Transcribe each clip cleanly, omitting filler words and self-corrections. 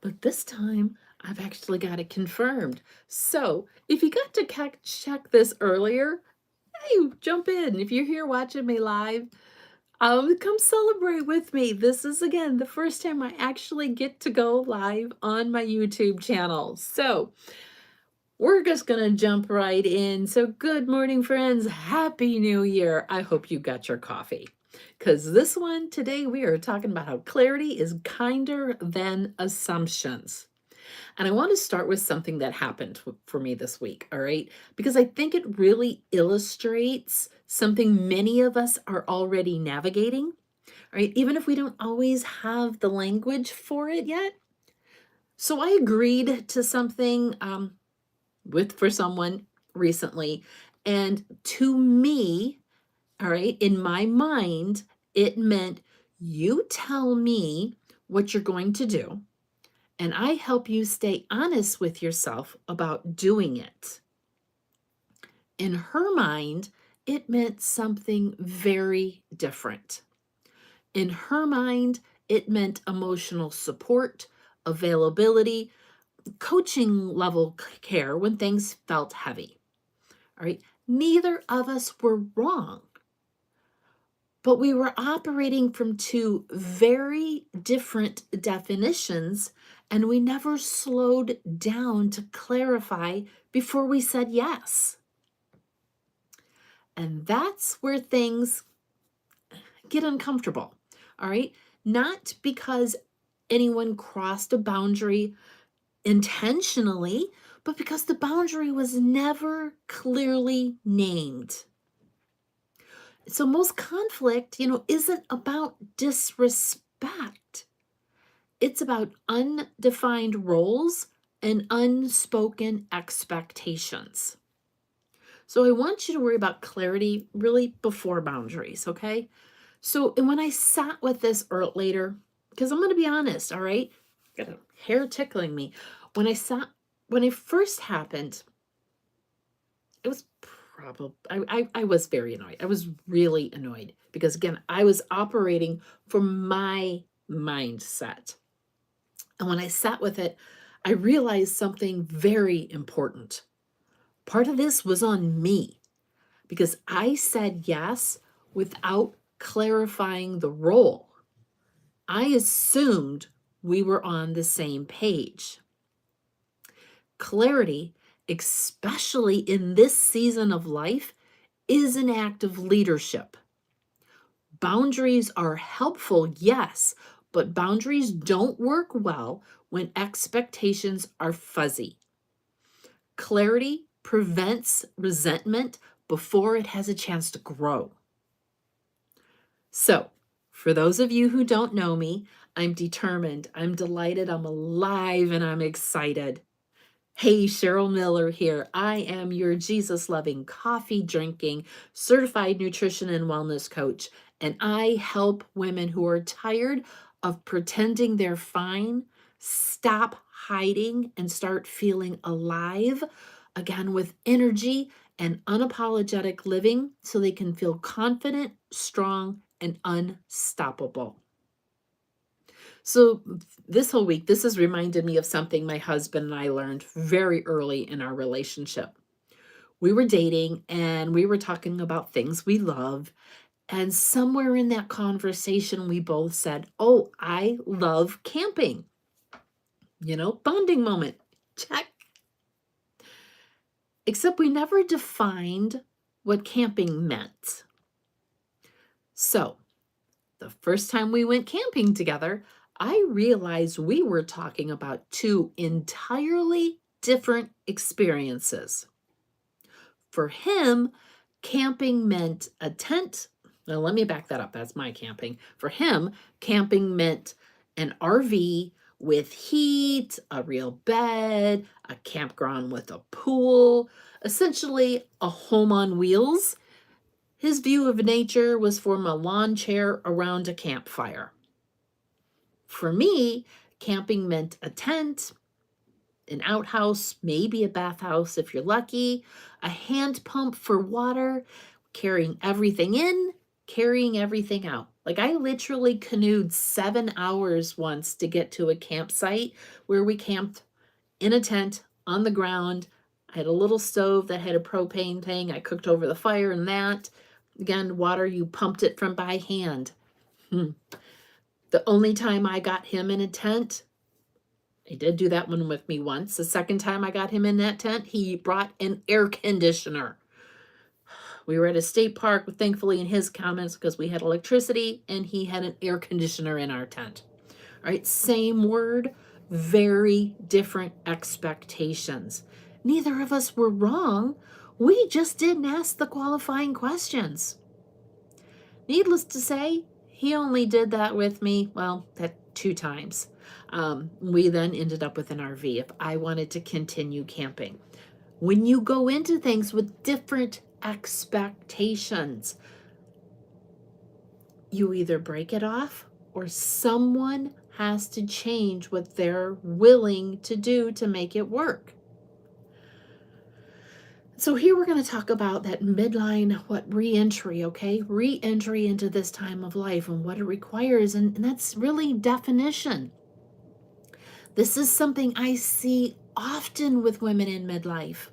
but this time I've actually got it confirmed. So if you got to check this earlier, hey, jump in. If you're here watching me live, come celebrate with me. This is again the first time I actually get to go live on my YouTube channel. So we're just gonna jump right in. So good morning, friends. Happy New Year. I hope you got your coffee. Because this one today, we are talking about how clarity is kinder than assumptions. And I want to start with something that happened for me this week, all right? Because I think it really illustrates something many of us are already navigating, right? Even if we don't always have the language for it yet. So I agreed to something for someone recently, and to me, all right, in my mind, it meant you tell me what you're going to do and I help you stay honest with yourself about doing it. In her mind, it meant something very different. In her mind, it meant emotional support, availability, coaching level care when things felt heavy. All right. Neither of us were wrong, but we were operating from two very different definitions, and we never slowed down to clarify before we said yes. And that's where things get uncomfortable. All right. Not because anyone crossed a boundary intentionally, but because the boundary was never clearly named. So most conflict, isn't about disrespect. It's about undefined roles and unspoken expectations. So I want you to worry about clarity really before boundaries, okay? So, and when I sat with this later, because I'm going to be honest, all right? Got a hair tickling me. When it first happened, it was probably, I was very annoyed. I was really annoyed because, again, I was operating from my mindset. And when I sat with it, I realized something very important. Part of this was on me because I said yes without clarifying the role. I assumed we were on the same page. Clarity, especially in this season of life, is an act of leadership. Boundaries are helpful, yes, but boundaries don't work well when expectations are fuzzy. Clarity prevents resentment before it has a chance to grow. So, for those of you who don't know me, I'm determined, I'm delighted, I'm alive, and I'm excited. Hey, Cheryl Miller here. I am your Jesus loving, coffee drinking, certified nutrition and wellness coach, and I help women who are tired of pretending they're fine stop hiding and start feeling alive again with energy and unapologetic living so they can feel confident, strong, and unstoppable. So this whole week, this has reminded me of something my husband and I learned very early in our relationship. We were dating and we were talking about things we love. And somewhere in that conversation, we both said, "Oh, I love camping." Bonding moment. Check. Except we never defined what camping meant. So the first time we went camping together, I realized we were talking about two entirely different experiences. For him, camping meant a tent. Now, let me back that up. That's my camping. For him, camping meant an RV with heat, a real bed, a campground with a pool, essentially a home on wheels. His view of nature was from a lawn chair around a campfire. For me, camping meant a tent, an outhouse, maybe a bathhouse if you're lucky, a hand pump for water, carrying everything in, carrying everything out, Like, I literally canoed 7 hours once to get to a campsite where we camped in a tent on the ground. I had a little stove that had a propane thing. I cooked over the fire and that. Again, water, you pumped it from by hand. The only time I got him in a tent, he did do that one with me once. The second time I got him in that tent, he brought an air conditioner. We were at a state park, thankfully, in his comments, because we had electricity and he had an air conditioner in our tent. All right, same word, very different expectations. Neither of us were wrong. We just didn't ask the qualifying questions. Needless to say, he only did that with me, well, that 2 times. We then ended up with an RV if I wanted to continue camping. When you go into things with different expectations, you either break it off or someone has to change what they're willing to do to make it work. So here we're going to talk about that midline, re-entry, okay? Re-entry into this time of life and what it requires, and that's really definition. This is something I see often with women in midlife.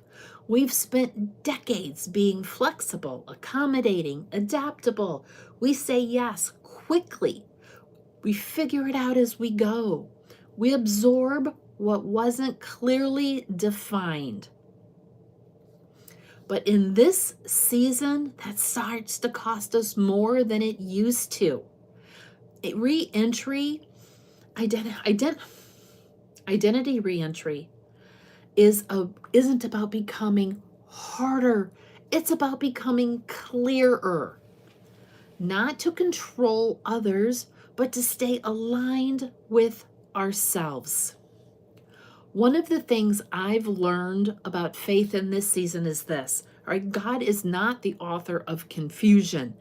We've spent decades being flexible, accommodating, adaptable. We say yes quickly. We figure it out as we go. We absorb what wasn't clearly defined. But in this season, that starts to cost us more than it used to. Re-entry, identity re-entry isn't about becoming harder. It's about becoming clearer. Not to control others, but to stay aligned with ourselves. One of the things I've learned about faith in this season is this, all right? God is not the author of confusion.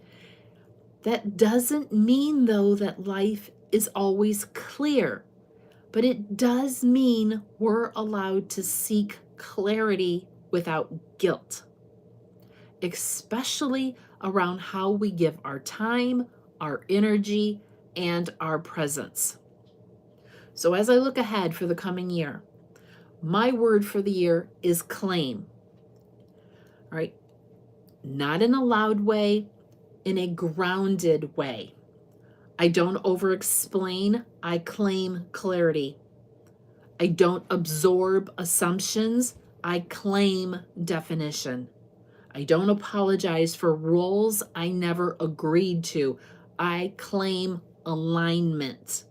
That doesn't mean, though, that life is always clear, but it does mean we're allowed to seek clarity without guilt, especially around how we give our time, our energy, and our presence. So as I look ahead for the coming year, my word for the year is claim. All right. Not in a loud way, in a grounded way. I don't over-explain. I claim clarity. I don't absorb assumptions. I claim definition. I don't apologize for roles I never agreed to. I claim alignment.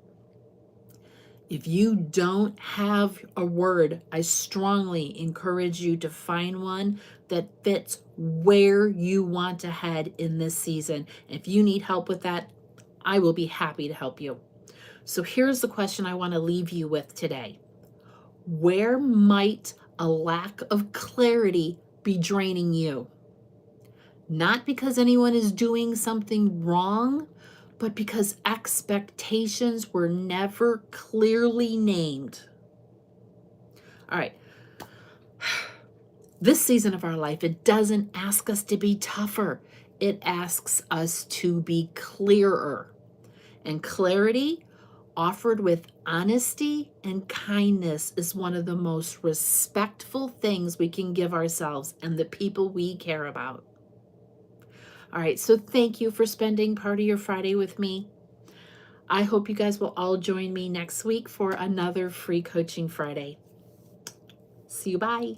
If you don't have a word, I strongly encourage you to find one that fits where you want to head in this season. If you need help with that, I will be happy to help you. So here's the question I want to leave you with today. Where might a lack of clarity be draining you? Not because anyone is doing something wrong, but because expectations were never clearly named. All right. This season of our life, it doesn't ask us to be tougher. It asks us to be clearer. And clarity offered with honesty and kindness is one of the most respectful things we can give ourselves and the people we care about. All right, so thank you for spending part of your Friday with me. I hope you guys will all join me next week for another free coaching Friday. See you, bye.